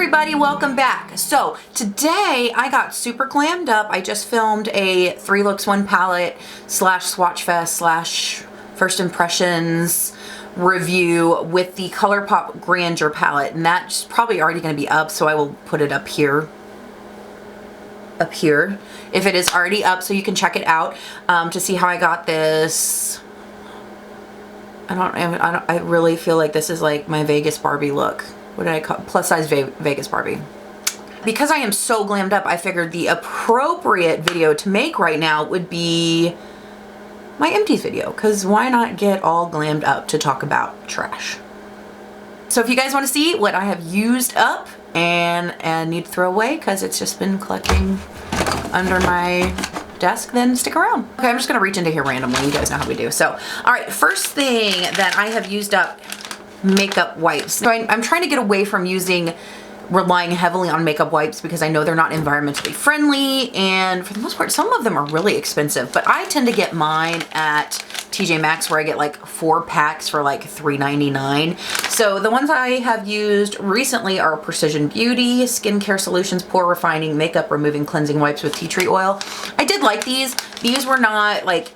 everybody, welcome back. So today I got super glammed up. I just filmed a 3 looks 1 palette slash swatch fest slash first impressions review with the ColourPop Grandeur palette, and that's probably already going to be up, so I will put it up here if it is already up, so you can check it out to see how I got this. I really feel like this is like my Vegas Barbie look. What did I call it? Plus size Vegas Barbie. Because I am so glammed up, I figured the appropriate video to make right now would be my Empties video, because why not get all glammed up to talk about trash? So if you guys want to see what I have used up and need to throw away because it's just been collecting under my desk, then stick around. Okay, I'm just gonna reach into here randomly. You guys know how we do. So, all right, first thing that I have used up, makeup wipes. So I'm trying to get away from relying heavily on makeup wipes because I know they're not environmentally friendly, and for the most part some of them are really expensive, but I tend to get mine at TJ Maxx where I get like 4 packs for like $3.99. So the ones I have used recently are Precision Beauty Skincare Solutions Pore Refining Makeup Removing Cleansing Wipes with Tea Tree Oil. I did like these. These were not like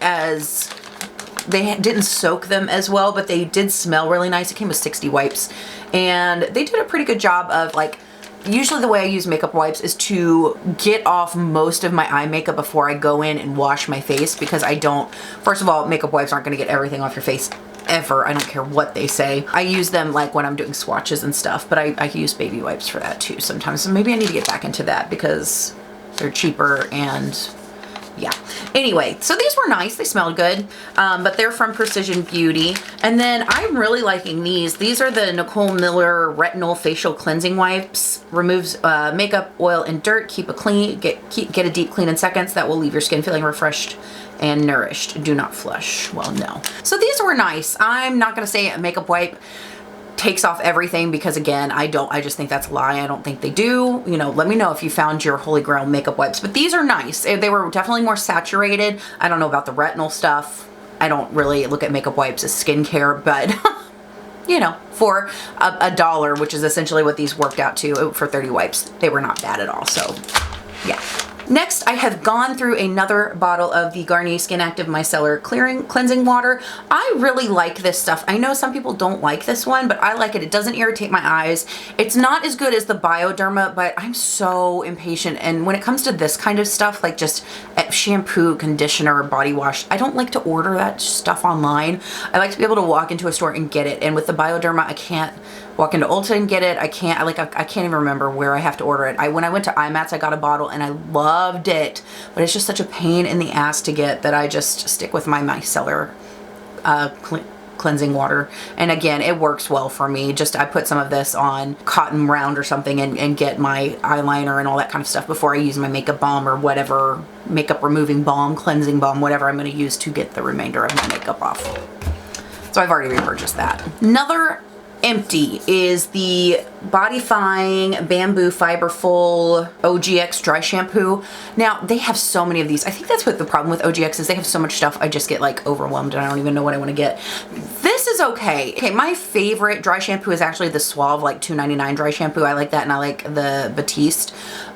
they didn't soak them as well, but they did smell really nice. It came with 60 wipes, and they did a pretty good job of like, usually the way I use makeup wipes is to get off most of my eye makeup before I go in and wash my face, because I don't, first of all, makeup wipes aren't going to get everything off your face ever. I don't care what they say. I use them like when I'm doing swatches and stuff, but I use baby wipes for that too sometimes. So maybe I need to get back into that because they're cheaper and yeah. Anyway, so these were nice. They smelled good, but they're from Precision Beauty. And then I'm really liking these. These are the Nicole Miller Retinol Facial Cleansing Wipes. Removes makeup, oil, and dirt. Keep a deep clean in seconds. That will leave your skin feeling refreshed and nourished. Do not flush. Well, no. So these were nice. I'm not going to say a makeup wipe takes off everything, because again, I just think that's a lie. I don't think they do. You know, let me know if you found your holy grail makeup wipes, but these are nice. They were definitely more saturated. I don't know about the retinol stuff. I don't really look at makeup wipes as skincare, but you know, for a dollar, which is essentially what these worked out to for 30 wipes, they were not bad at all. So yeah. Next, I have gone through another bottle of the Garnier Skin Active Micellar Cleansing Water. I really like this stuff. I know some people don't like this one, but I like it. It doesn't irritate my eyes. It's not as good as the Bioderma, but I'm so impatient. And when it comes to this kind of stuff, like just shampoo, conditioner, body wash, I don't like to order that stuff online. I like to be able to walk into a store and get it. And with the Bioderma, I can't walk into Ulta and get it. I can't even remember where I have to order it. When I went to IMATS, I got a bottle and I loved it, but it's just such a pain in the ass to get that I just stick with my micellar cleansing water. And again, it works well for me. Just I put some of this on cotton round or something and get my eyeliner and all that kind of stuff before I use my makeup balm or whatever, makeup removing balm, cleansing balm, whatever I'm going to use to get the remainder of my makeup off. So I've already repurchased that. Another empty is the Bodyfying Bamboo Fiberful OGX Dry Shampoo. Now, they have so many of these. I think that's what the problem with OGX is. They have so much stuff, I just get like overwhelmed and I don't even know what I want to get. This is okay. Okay, my favorite dry shampoo is actually the Suave like $2.99 dry shampoo. I like that, and I like the Batiste.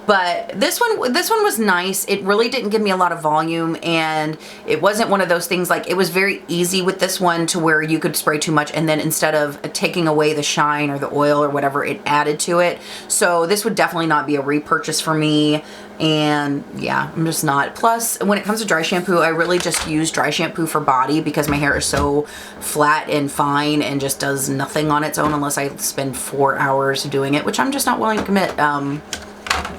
But this one was nice. It really didn't give me a lot of volume, and it wasn't one of those things, like it was very easy with this one to where you could spray too much and then instead of taking away the shine or the oil or whatever, it added to it. So this would definitely not be a repurchase for me. And yeah, I'm just not. Plus, when it comes to dry shampoo, I really just use dry shampoo for body because my hair is so flat and fine and just does nothing on its own unless I spend 4 hours doing it, which I'm just not willing to commit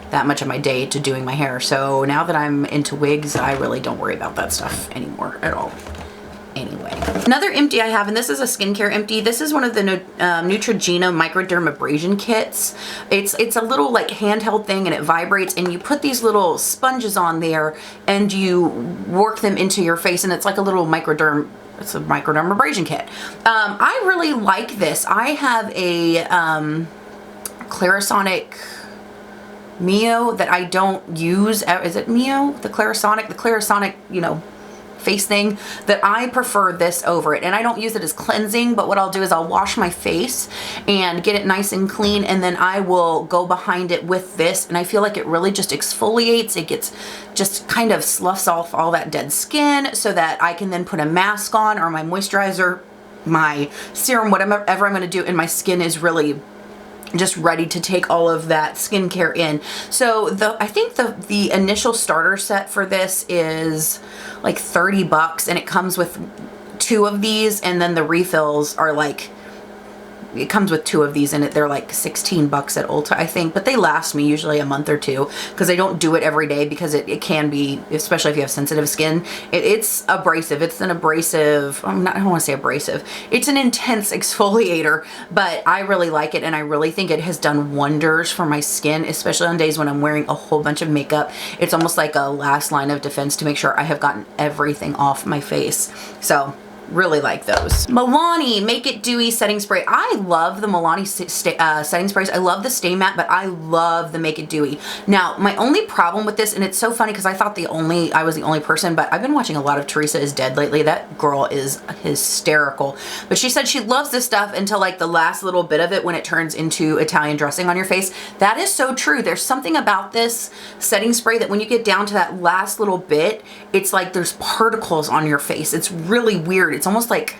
that much of my day to doing my hair. So now that I'm into wigs, I really don't worry about that stuff anymore at all. Anyway, another empty I have, and this is a skincare empty. This is one of the Neutrogena Microdermabrasion kits. It's a little like handheld thing, and it vibrates, and you put these little sponges on there and you work them into your face, and it's like a little it's a microdermabrasion kit. I really like this. I have a Clarisonic Mio that I don't use. Is it Mio? The Clarisonic, you know, face thing, that I prefer this over it. And I don't use it as cleansing, but what I'll do is I'll wash my face and get it nice and clean, and then I will go behind it with this, and I feel like it really just exfoliates. It gets just kind of sloughs off all that dead skin so that I can then put a mask on, or my moisturizer, my serum, whatever I'm going to do, and my skin is really just ready to take all of that skincare in. So I think the initial starter set for this is like 30 bucks, and it comes with 2 of these, and then the refills are like, it comes with 2 of these in it. They're like 16 bucks at Ulta, I think, but they last me usually a month or 2 because I don't do it every day, because it can be, especially if you have sensitive skin, it's abrasive. It's an abrasive, I don't want to say abrasive. It's an intense exfoliator, but I really like it, and I really think it has done wonders for my skin, especially on days when I'm wearing a whole bunch of makeup. It's almost like a last line of defense to make sure I have gotten everything off my face. So really like those. Milani Make It Dewy Setting Spray. I love the Milani setting sprays. I love the Stay Matte, but I love the Make It Dewy. Now, my only problem with this, and it's so funny because I thought I was the only person, but I've been watching a lot of Teresa Is Dead lately. That girl is hysterical. But she said she loves this stuff until like the last little bit of it, when it turns into Italian dressing on your face. That is so true. There's something about this setting spray that when you get down to that last little bit, it's like there's particles on your face. It's really weird. It's almost like,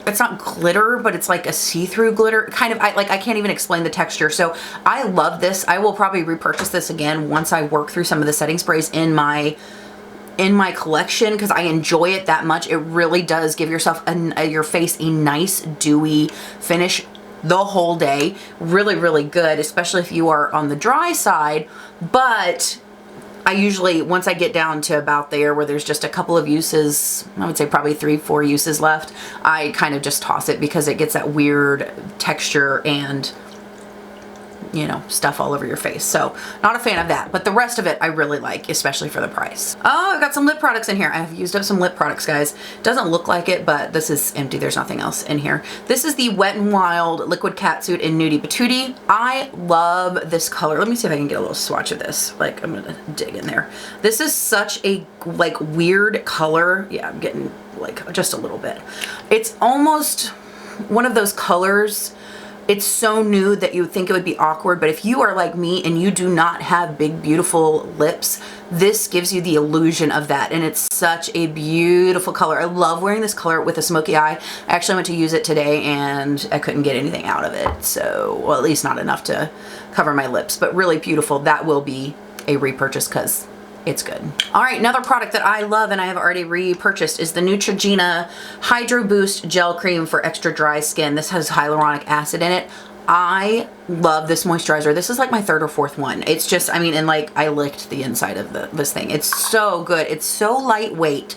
it's not glitter, but it's like a see-through glitter kind of. I can't even explain the texture. So I love this. I will probably repurchase this again once I work through some of the setting sprays in my collection, because I enjoy it that much. It really does give your face a nice dewy finish the whole day. Really, really good, especially if you are on the dry side. But I usually, once I get down to about there where there's just a couple of uses, I would say probably 3-4 uses left, I kind of just toss it because it gets that weird texture and, you know, stuff all over your face. So not a fan of that, but the rest of it I really like, especially for the price. Oh, I've got some lip products in here. I've used up some lip products, guys. Doesn't look like it, but this is empty. There's nothing else in here. This is the Wet n Wild Liquid Catsuit in Nudie Patootie. I love this color. Let me see if I can get a little swatch of this. Like, I'm gonna dig in there. This is such a like weird color. Yeah, I'm getting like just a little bit. It's almost one of those colors. It's so nude that you would think it would be awkward, but if you are like me and you do not have big, beautiful lips, this gives you the illusion of that, and it's such a beautiful color. I love wearing this color with a smoky eye. I actually went to use it today, and I couldn't get anything out of it, so, well, at least not enough to cover my lips, but really beautiful. That will be a repurchase because it's good. All right, another product that I love and I have already repurchased is the Neutrogena Hydro Boost Gel Cream for extra dry skin. This has hyaluronic acid in it. I love this moisturizer. This is like my 3rd or 4th one. It's just, I mean, and like I licked the inside of this thing. It's so good. It's so lightweight,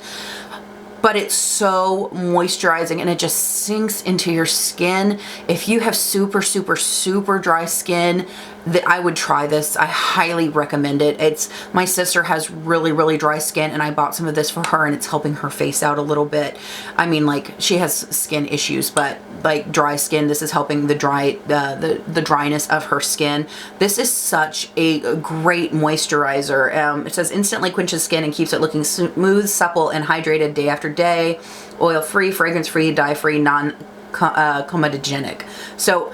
but it's so moisturizing, and it just sinks into your skin. If you have super, super, super dry skin, that I would try this. I highly recommend it. My sister has really, really dry skin, and I bought some of this for her, and it's helping her face out a little bit. I mean, like, she has skin issues, but like dry skin, this is helping the dryness of her skin. This is such a great moisturizer. It says instantly quenches skin and keeps it looking smooth, supple, and hydrated day after day. Oil-free, fragrance-free, dye-free, non-comedogenic. So,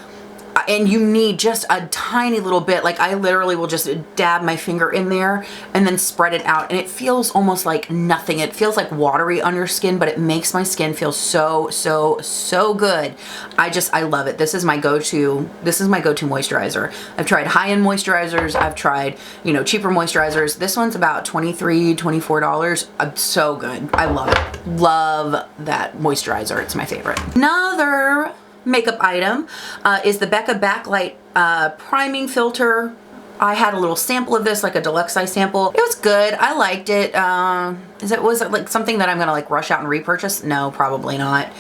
and you need just a tiny little bit. Like, I literally will just dab my finger in there and then spread it out, and it feels almost like nothing. It feels like watery on your skin, but it makes my skin feel so, so, so good. I love it. This is my go-to moisturizer. I've tried high-end moisturizers. I've tried, you know, cheaper moisturizers. This one's about $23, $24. So good. I love it. Love that moisturizer. It's my favorite. Another makeup item is the Becca Backlight priming filter. I had a little sample of this, like a deluxe size sample. It was good. I liked it. Was it like something that I'm gonna like rush out and repurchase? No, probably not.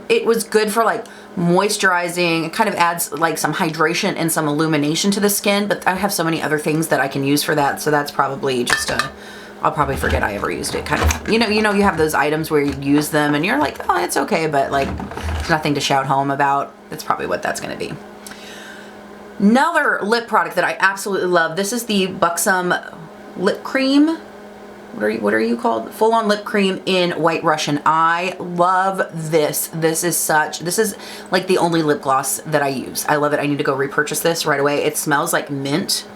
It was good for like moisturizing. It kind of adds like some hydration and some illumination to the skin, but I have so many other things that I can use for that, so that's probably just I'll probably forget I ever used it, kind of. You know, you have those items where you use them and you're like, oh, it's okay, but like, it's nothing to shout home about. That's probably what that's gonna be. Another lip product that I absolutely love. This is the Buxom Lip Cream. what are you called? Full on lip cream in White Russian. I love this. This is like the only lip gloss that I use. I love it. I need to go repurchase this right away. It smells like mint.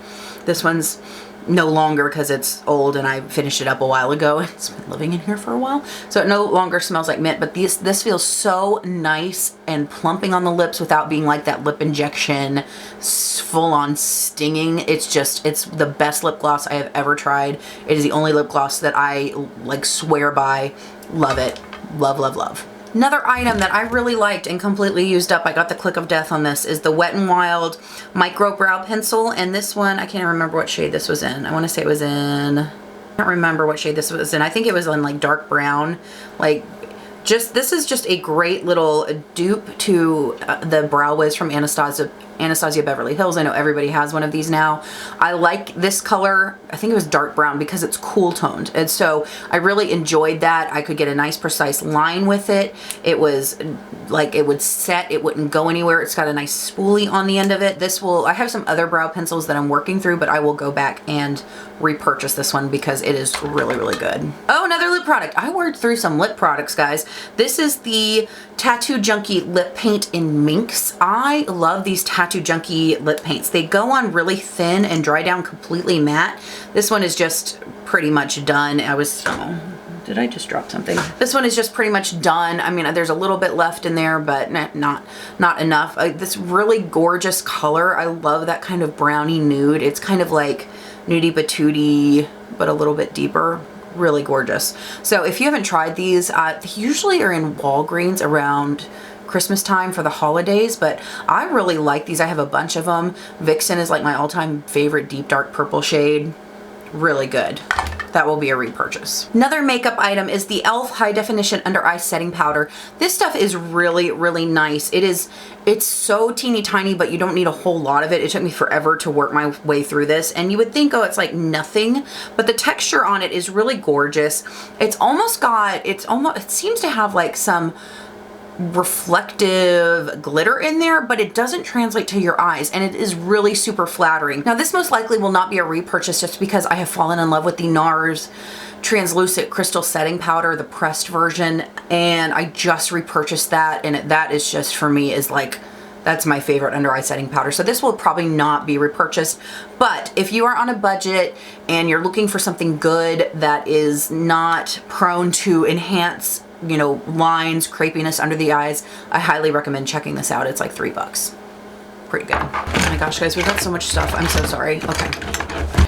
This one's no longer because it's old and I finished it up a while ago. It's been living in here for a while. So it no longer smells like mint, but this feels so nice and plumping on the lips without being like that lip injection, full on stinging. It's the best lip gloss I have ever tried. It is the only lip gloss that I like swear by. Love it. Love, love, love. Another item that I really liked and completely used up, I got the click of death on this, is the Wet n Wild Micro Brow Pencil. And this one, I can't remember what shade this was in. I want to say it was in, I can't remember what shade this was in. I think it was in like dark brown. Like, this is just a great little dupe to the Brow Wiz from Anastasia Beverly Hills. I know everybody has one of these now. I like this color. I think it was dark brown because it's cool toned. And so I really enjoyed that. I could get a nice precise line with it. It was like, it would set, it wouldn't go anywhere. It's got a nice spoolie on the end of it. I have some other brow pencils that I'm working through, but I will go back and repurchase this one because it is really, really good. Oh, another lip product. I worked through some lip products, guys. This is the Tattoo Junkie lip paint in Minx. I love these Tattoo Junkie lip paints. They go on really thin and dry down completely matte. This one is just pretty much done. Did I just drop something? This one is just pretty much done. I mean, there's a little bit left in there, but not enough. This really gorgeous color. I love that kind of brownie nude. It's kind of like nudie patootie, but a little bit deeper. Really gorgeous. So if you haven't tried these, they usually are in Walgreens around Christmas time for the holidays, but I really like these. I have a bunch of them. Vixen is like my all-time favorite deep dark purple shade. Really good. That will be a repurchase. Another makeup item is the e.l.f. High Definition Under Eye Setting Powder. This stuff is really, really nice. It's so teeny tiny, but you don't need a whole lot of it. It took me forever to work my way through this. And you would think, oh, it's like nothing, but the texture on it is really gorgeous. It seems to have like some reflective glitter in there, but it doesn't translate to your eyes, and it is really super flattering. Now, this most likely will not be a repurchase just because I have fallen in love with the NARS Translucent Crystal Setting Powder, the pressed version, and I just repurchased that, and that is just, for me, is like, that's my favorite under eye setting powder. So this will probably not be repurchased, but if you are on a budget and you're looking for something good that is not prone to enhance, you know, lines, crepiness under the eyes, I highly recommend checking this out. It's like $3. Pretty good. Oh my gosh, guys, we've got so much stuff. I'm so sorry. Okay.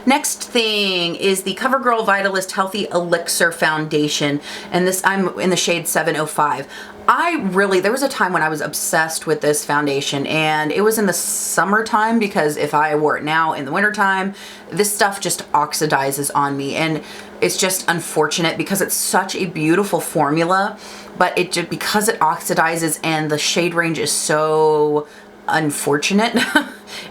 Next thing is the CoverGirl Vitalist Healthy Elixir Foundation. And this, I'm in the shade 705. There was a time when I was obsessed with this foundation, and it was in the summertime, because if I wore it now in the wintertime, this stuff just oxidizes on me, and it's just unfortunate because it's such a beautiful formula, but because it oxidizes and the shade range is so unfortunate,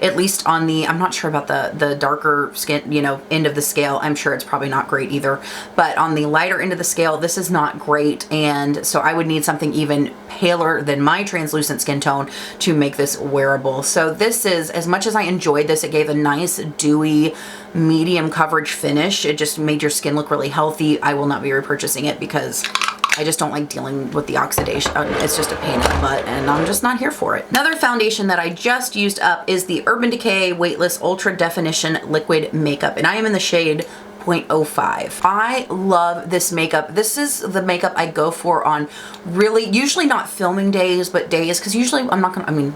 at least on the, I'm not sure about the darker skin, you know, end of the scale. I'm sure it's probably not great either, but on the lighter end of the scale, this is not great. And so I would need something even paler than my translucent skin tone to make this wearable. So this is, as much as I enjoyed this, it gave a nice dewy medium coverage finish. It just made your skin look really healthy. I will not be repurchasing it because I just don't like dealing with the oxidation. It's just a pain in the butt, and I'm just not here for it. Another foundation that I just used up is the Urban Decay Weightless Ultra Definition Liquid Makeup, and I am in the shade 0.05. I love this makeup. This is the makeup I go for on really, usually not filming days, but days, because usually I'm not gonna, I mean,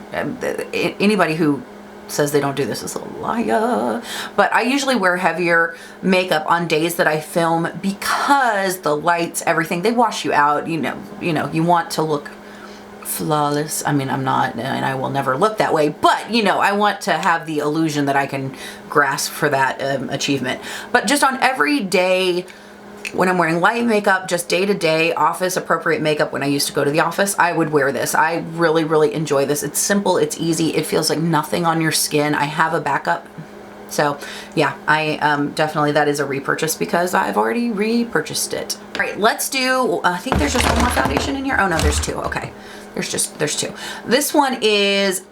anybody who says they don't do this is a liar, but I usually wear heavier makeup on days that I film because the lights, everything, they wash you out. You know, you want to look flawless. I mean, I'm not, and I will never look that way, but you know, I want to have the illusion that I can grasp for that achievement. But just on every day when I'm wearing light makeup, just day-to-day office appropriate makeup, when I used to go to the office, I would wear this. I really, really enjoy this. It's simple, it's easy, it feels like nothing on your skin. I have a backup. So yeah, I definitely, that is a repurchase because I've already repurchased it. All right, let's do, I think there's just one more foundation in here. Oh no, there's two. Okay, there's two. This one is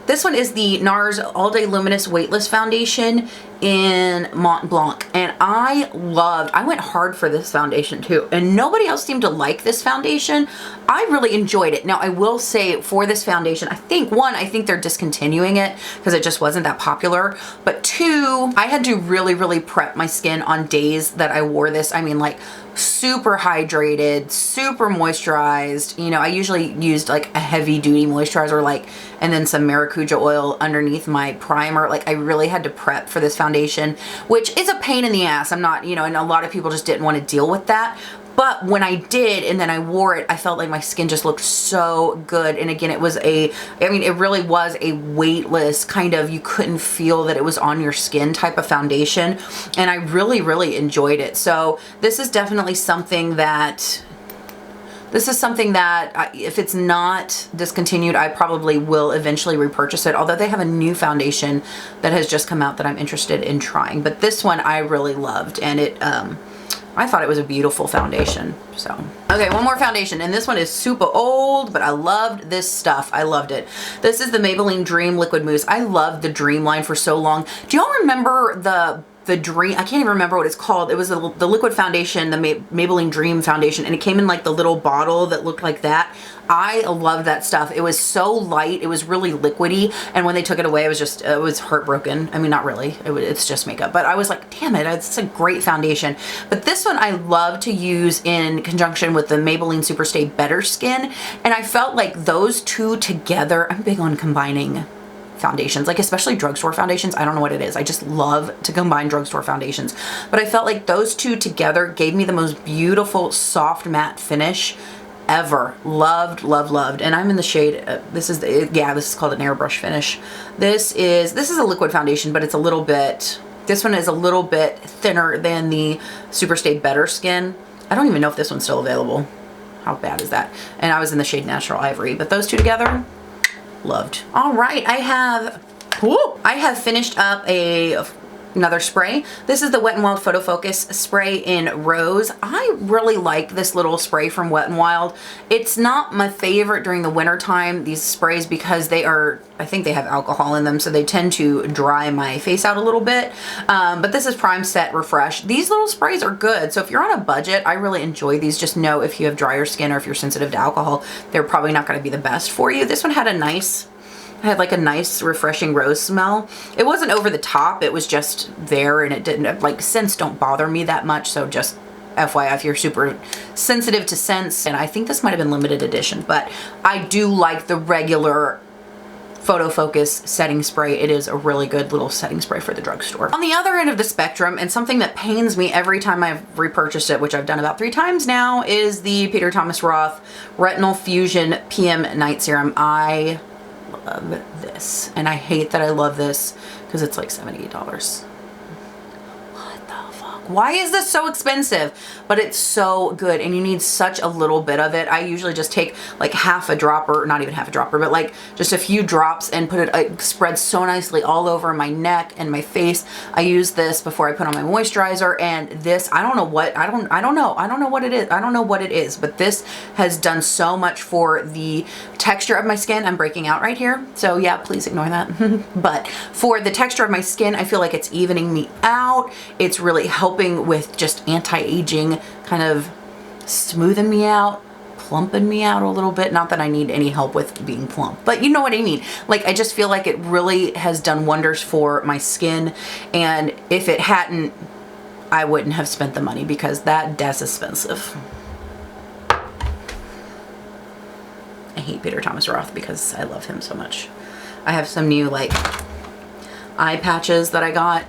This one is the NARS All Day Luminous Weightless Foundation in Mont Blanc. And I went hard for this foundation too. And nobody else seemed to like this foundation. I really enjoyed it. Now I will say for this foundation, I think they're discontinuing it because it just wasn't that popular. But two, I had to really prep my skin on days that I wore this. I mean, like super hydrated, super moisturized. You know, I usually used like a heavy duty moisturizer, like, and then some maracuja oil underneath my primer. Like I really had to prep for this foundation, which is a pain in the ass. I'm not, you know, and a lot of people just didn't want to deal with that. But when I did, and then I wore it, I felt like my skin just looked so good. And again, it was it really was a weightless kind of, you couldn't feel that it was on your skin type of foundation. And I really enjoyed it. So this is definitely something that, if it's not discontinued, I probably will eventually repurchase it. Although they have a new foundation that has just come out that I'm interested in trying. But this one I really loved, and it, I thought it was a beautiful foundation. So, okay, one more foundation, and this one is super old, but I loved this stuff. I loved it. This is the Maybelline Dream Liquid Mousse. I loved the Dream line for so long. Do y'all remember the Dream, I can't even remember what it's called. It was the liquid foundation, the Maybelline Dream foundation, and it came in like the little bottle that looked like that. I loved that stuff. It was so light. It was really liquidy. And when they took it away, it was heartbroken. I mean, not really. It's just makeup. But I was like, damn it, it's a great foundation. But this one I love to use in conjunction with the Maybelline Superstay Better Skin. And I felt like those two together, I'm big on combining foundations, like especially drugstore foundations. I don't know what it is. I just love to combine drugstore foundations. But I felt like those two together gave me the most beautiful soft matte finish ever. Loved. And I'm in the shade, this is called an airbrush finish. This is a liquid foundation, but it's a little bit, this one is a little bit thinner than the Superstay Better Skin. I don't even know if this one's still available. How bad is that? And I was in the shade Natural Ivory, but those two together, loved. All right, I have finished up another spray. This is the Wet n Wild Photo Focus spray in Rose. I really like this little spray from Wet n Wild. It's not my favorite during the winter time, these sprays, because I think they have alcohol in them, so they tend to dry my face out a little bit. But this is Prime Set Refresh. These little sprays are good. So if you're on a budget, I really enjoy these. Just know if you have drier skin or if you're sensitive to alcohol, they're probably not going to be the best for you. This one had like a nice refreshing rose smell. It wasn't over the top, it was just there, and it didn't, like, scents don't bother me that much, so just FYI if you're super sensitive to scents. And I think this might have been limited edition, but I do like the regular Photo Focus setting spray. It is a really good little setting spray for the drugstore. On the other end of the spectrum, and something that pains me every time I've repurchased it, which I've done about 3 times now, is the Peter Thomas Roth Retinol Fusion PM Night Serum. I love this, and I hate that I love this because it's like $78. What the fuck? Why is this so expensive? But it's so good, and you need such a little bit of it. I usually just take like half a dropper, not even half a dropper, but like just a few drops, and put it spreads so nicely all over my neck and my face. I use this before I put on my moisturizer, and this, I don't know what it is. I don't know what it is, but this has done so much for the texture of my skin. I'm breaking out right here, so yeah, please ignore that. But for the texture of my skin, I feel like it's evening me out. It's really helping with just anti-aging, kind of smoothing me out, plumping me out a little bit. Not that I need any help with being plump, but you know what I mean. Like, I just feel like it really has done wonders for my skin, and if it hadn't, I wouldn't have spent the money, because that's expensive. I hate Peter Thomas Roth because I love him so much. I have some new like eye patches that I got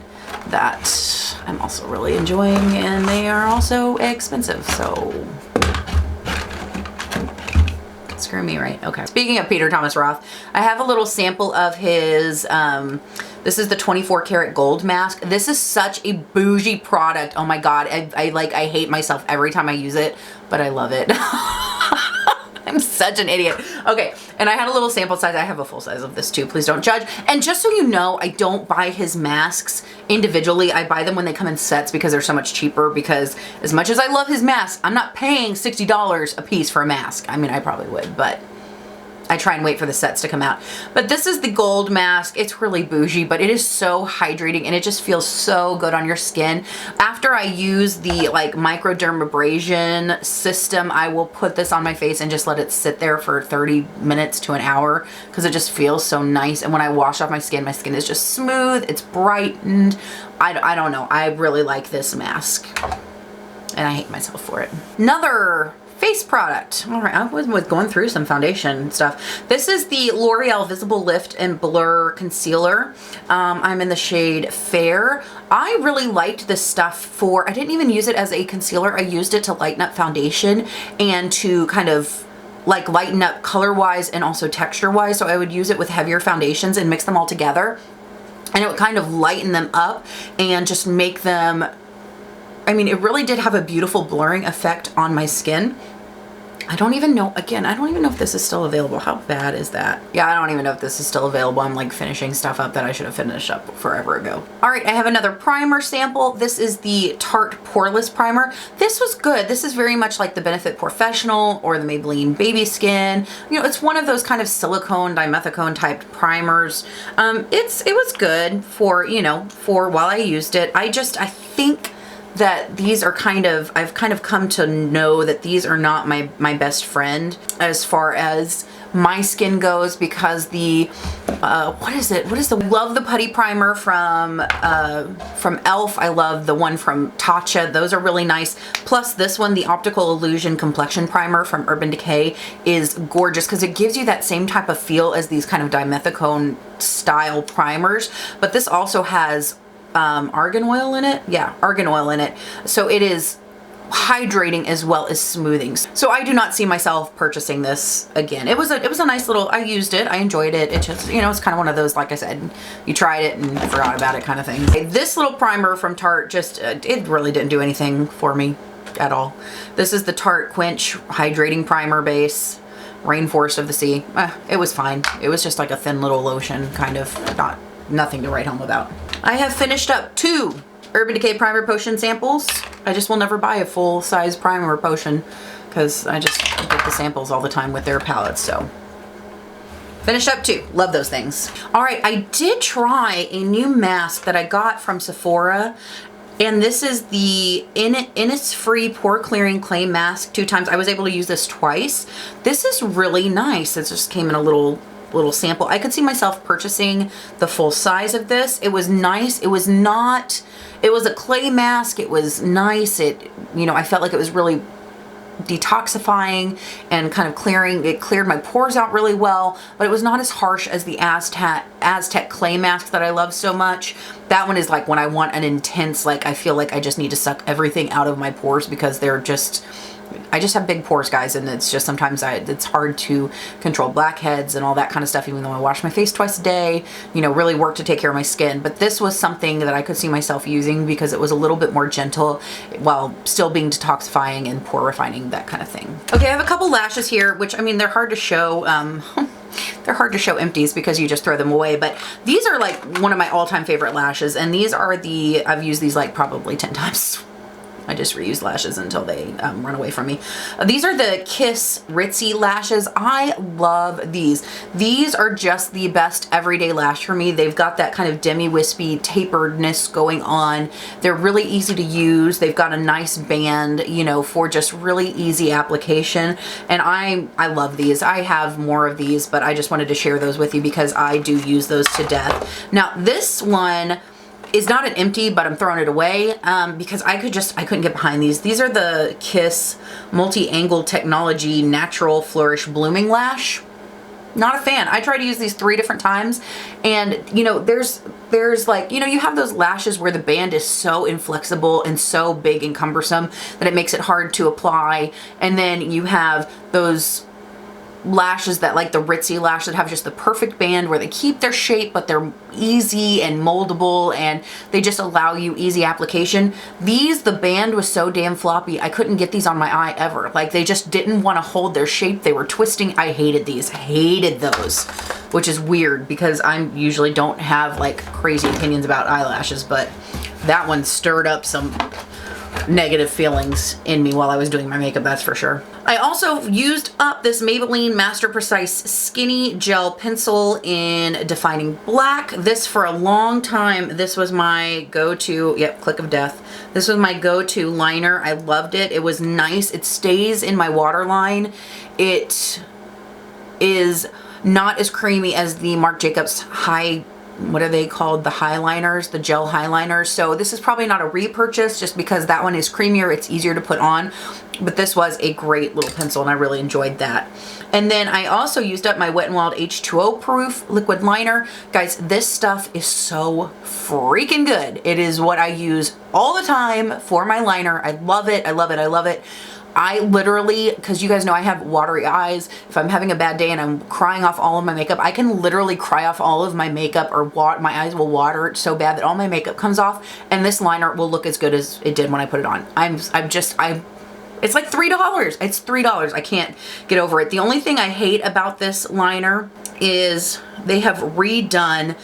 that I'm also really enjoying, and they are also expensive, so screw me, right? Okay. Speaking of Peter Thomas Roth, I have a little sample of his, this is the 24 karat gold mask. This is such a bougie product. Oh my God. I hate myself every time I use it, but I love it. I'm such an idiot. Okay, and I had a little sample size. I have a full size of this too. Please don't judge. And just so you know, I don't buy his masks individually. I buy them when they come in sets because they're so much cheaper, because as much as I love his masks, I'm not paying $60 a piece for a mask. I mean, I probably would, but I try and wait for the sets to come out. But this is the gold mask. It's really bougie, but it is so hydrating and it just feels so good on your skin. After I use the like microdermabrasion system, I will put this on my face and just let it sit there for 30 minutes to an hour because it just feels so nice. And when I wash off my skin is just smooth. It's brightened. I don't know. I really like this mask and I hate myself for it. Another face product. All right, I was going through some foundation stuff. This is the L'Oreal Visible Lift and Blur Concealer. I'm in the shade Fair. I really liked this stuff for, I didn't even use it as a concealer. I used it to lighten up foundation and to kind of like lighten up color-wise and also texture-wise. So I would use it with heavier foundations and mix them all together. And it would kind of lighten them up and just make them, I mean, it really did have a beautiful blurring effect on my skin. I don't even know, again, I don't even know if this is still available. How bad is that? Yeah, I don't even know if this is still available. I'm like finishing stuff up that I should have finished up forever ago. All right, I have another primer sample. This is the Tarte Poreless Primer. This was good. This is very much like the Benefit Professional or the Maybelline Baby Skin. You know, it's one of those kind of silicone, dimethicone type primers. It was good for, you know, for while I used it. I think that these are I've kind of come to know that these are not my best friend as far as my skin goes, because the, love the Putty Primer from e.l.f. I love the one from Tatcha. Those are really nice. Plus this one, the Optical Illusion Complexion Primer from Urban Decay, is gorgeous because it gives you that same type of feel as these kind of dimethicone style primers. But this also has argan oil in it. Yeah, argan oil in it. So it is hydrating as well as smoothing. So I do not see myself purchasing this again. It was a nice little, I used it, I enjoyed it. It just, you know, it's kind of one of those, like I said, you tried it and forgot about it kind of thing. This little primer from Tarte just, it really didn't do anything for me at all. This is the Tarte Quench Hydrating Primer Base, Rainforest of the Sea. It was fine. It was just like a thin little lotion, kind of, nothing to write home about. I have finished up 2 Urban Decay Primer Potion samples. I just will never buy a full-size primer potion because I just get the samples all the time with their palettes, so. Finished up 2. Love those things. All right, I did try a new mask that I got from Sephora, and this is the Innisfree Pore Clearing Clay Mask 2 times. I was able to use this twice. This is really nice. It just came in a little sample. I could see myself purchasing the full size of this. It was nice. It was a clay mask. It was nice. It, you know, I felt like it was really detoxifying and kind of clearing. It cleared my pores out really well, but it was not as harsh as the Aztec clay mask that I love so much. That one is like when I want an intense, like I feel like I just need to suck everything out of my pores because they're just, I just have big pores, guys, and it's just sometimes it's hard to control blackheads and all that kind of stuff, even though I wash my face twice a day, you know, really work to take care of my skin. But this was something that I could see myself using because it was a little bit more gentle while still being detoxifying and pore refining, that kind of thing. Okay, I have a couple lashes here, which, I mean, they're hard to show. They're hard to show empties because you just throw them away, but these are like one of my all-time favorite lashes, and these are I've used these like probably 10 times. I just reuse lashes until they run away from me. These are the Kiss Ritzy lashes. I love these. These are just the best everyday lash for me. They've got that kind of demi-wispy taperedness going on. They're really easy to use. They've got a nice band, you know, for just really easy application. And I love these. I have more of these, but I just wanted to share those with you because I do use those to death. Now, this one is not an empty, but I'm throwing it away because I couldn't get behind these. These are the Kiss Multi-Angle Technology Natural Flourish Blooming Lash. Not a fan. I tried to use these 3 different times, and you know, there's like, you know, you have those lashes where the band is so inflexible and so big and cumbersome that it makes it hard to apply, and then you have those lashes that, like the Ritzy lash, that have just the perfect band where they keep their shape but they're easy and moldable and they just allow you easy application. These, the band was so damn floppy, I couldn't get these on my eye ever. Like, they just didn't want to hold their shape. They were twisting. I hated these. Hated those, which is weird because I usually don't have like crazy opinions about eyelashes, but that one stirred up some negative feelings in me while I was doing my makeup, that's for sure. I also used up this Maybelline Master Precise Skinny Gel Pencil in Defining Black. This for a long time, this was my go-to, yep, click of death. This was my go-to liner. I loved it. It was nice. It stays in my waterline. It is not as creamy as the Marc Jacobs what are they called? The highliners, the gel highliners. So this is probably not a repurchase just because that one is creamier. It's easier to put on, but this was a great little pencil and I really enjoyed that. And then I also used up my Wet n Wild H2O proof liquid liner. Guys, this stuff is so freaking good. It is what I use all the time for my liner. I love it. I love it. I love it. I literally, because you guys know I have watery eyes, if I'm having a bad day and I'm crying off all of my makeup, I can literally cry off all of my makeup, or my eyes will water so bad that all my makeup comes off, and this liner will look as good as it did when I put it on. it's like $3. It's $3. I can't get over it. The only thing I hate about this liner is they have redone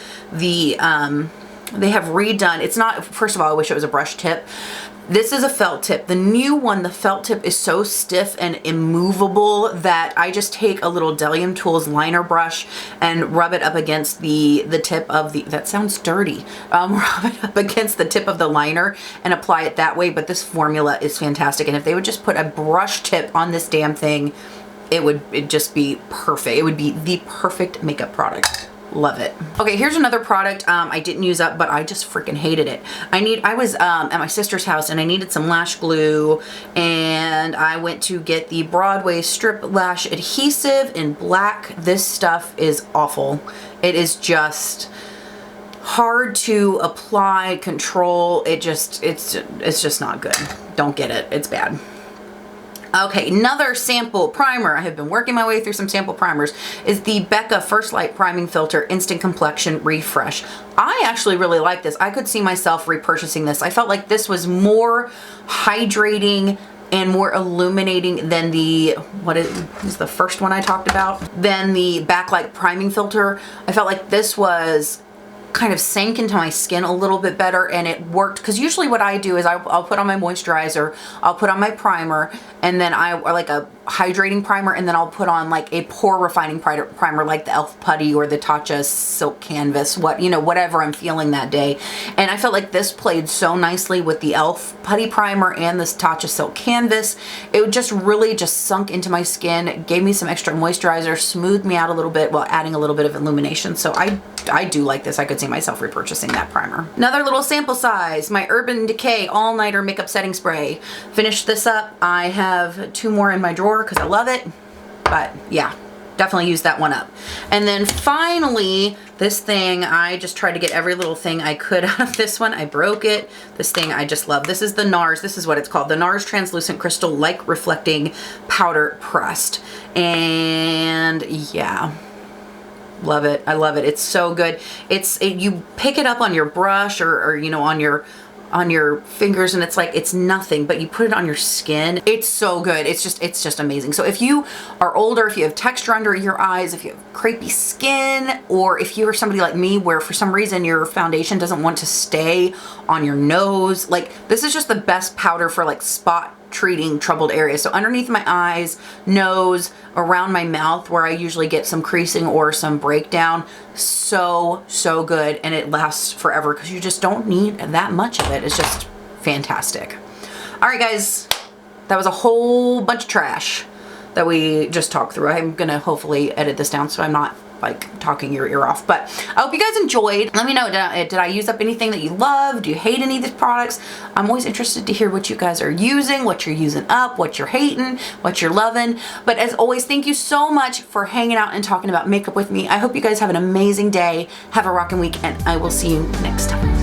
it's not, first of all, I wish it was a brush tip. This is a felt tip. The new one, the felt tip is so stiff and immovable that I just take a little Delium Tools liner brush and rub it up against the tip of the, that sounds dirty, rub it up against the tip of the liner and apply it that way. But this formula is fantastic. And if they would just put a brush tip on this damn thing, it'd just be perfect. It would be the perfect makeup product. Love it. Okay, here's another product I didn't use up, but I just freaking hated it. I was at my sister's house and I needed some lash glue, and I went to get the Broadway Strip Lash Adhesive in black. This stuff is awful. It is just hard to apply, control. It's just not good. Don't get it. It's bad. Okay, another sample primer. I have been working my way through some sample primers. Is the Becca First Light Priming Filter Instant Complexion Refresh. I actually really like this. I could see myself repurchasing this. I felt like this was more hydrating and more illuminating than the, what is the first one I talked about? Than the Backlight Priming Filter. I felt like this was kind of sank into my skin a little bit better, and it worked, because usually what I do is I'll put on my moisturizer, I'll put on my primer, and then or like a hydrating primer, and then I'll put on like a pore refining primer like the e.l.f. Putty or the Tatcha Silk Canvas, whatever I'm feeling that day. And I felt like this played so nicely with the e.l.f. Putty primer and this Tatcha Silk Canvas. It just really just sunk into my skin, gave me some extra moisturizer, smoothed me out a little bit while adding a little bit of illumination. So I do like this. I could see myself repurchasing that primer. Another little sample size, my Urban Decay All Nighter Makeup Setting Spray. Finished this up. I have 2 more in my drawer because I love it. But yeah, definitely use that one up. And then finally, this thing, I just tried to get every little thing I could out of this one. I broke it. This thing I just love. This is the NARS. This is what it's called. The NARS Translucent Crystal Light Reflecting Powder Pressed. And yeah. Love it. I love it. It's so good. You pick it up on your brush or on your fingers, and it's like it's nothing, but you put it on your skin. It's so good. It's just amazing. So if you are older, if you have texture under your eyes, if you have crepey skin, or if you are somebody like me where for some reason your foundation doesn't want to stay on your nose, like this is just the best powder for like spot treating troubled areas. So underneath my eyes, nose, around my mouth where I usually get some creasing or some breakdown. So good, and it lasts forever because you just don't need that much of it. It's just fantastic. All right, guys, that was a whole bunch of trash that we just talked through. I'm gonna hopefully edit this down so I'm not like talking your ear off, but I hope you guys enjoyed. Let me know, did I use up anything that you love? Do you hate any of these products? I'm always interested to hear what you guys are using, what you're using up, what you're hating, what you're loving. But as always, thank you so much for hanging out and talking about makeup with me. I hope you guys have an amazing day. Have a rockin' week, and I will see you next time.